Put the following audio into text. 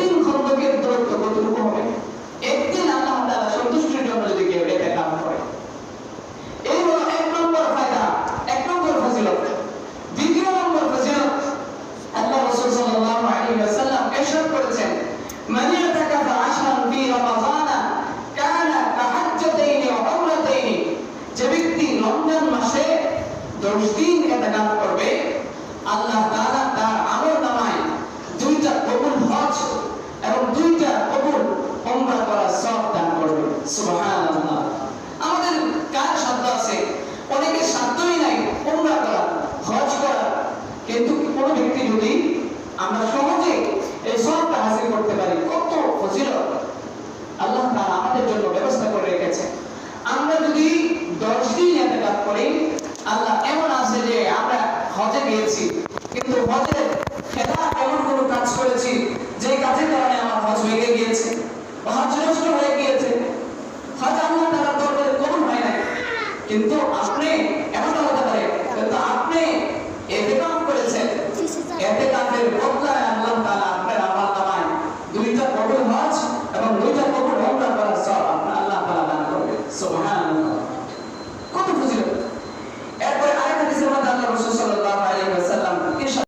তিন খন্দকের দূরত্ব কতটুকু হবে? একদিন আল্লাহ তাআলা সন্তুষ্টির জন্য যদি কেউ এটা কাজ করে, এই হলো এক নম্বর ফায়দা, এক নম্বর ফজিলত। দ্বিতীয় নম্বর ফজিলত, আল্লাহ রাসূল সাল্লাল্লাহু আলাইহি ওয়াসাল্লাম ইরশাদ করেছেন, মান ইয়াতাকাফা আশরান ফি রমাযান কানা কাহাজ্জাতাইন ওয়া উমরাতাইন। যে ব্যক্তি রমজান মাসে 10 দিন ইতিকাফ করবে, আল্লাহ তাআলা তার আমলনামায় 2টা কবুল হজ এবং 2টা কবুল উমরা করার সওয়াব দান করবে। সুবহানাল্লাহ। আমাদের কার সাধ্য আছে? অনেকের সাধ্যই নাই উমরা করা, হজ করা, কিন্তু কোনো ব্যক্তি যদি আমরা সহজে এই সওয়াবটা হাসিল করতে পারি, কত ফজিলত আল্লাহ তাআলা আমাদের জন্য ব্যবস্থা করে রেখেছেন। আমরা যদি 10 দিন ইতিকাফ করি, আল্লাহ এমন আছে যে আমরা হজে গিয়েছি, কিন্তু হজে খেলাফ এমন কোনো কাজ করেছি যে কাজের কারণে আমার হজ ভেঙে গিয়েছে, হজ নষ্ট হয়ে গিয়েছে, হজ আল্লাহ তাআলার দরবারে কবুল হয় নাই, কিন্তু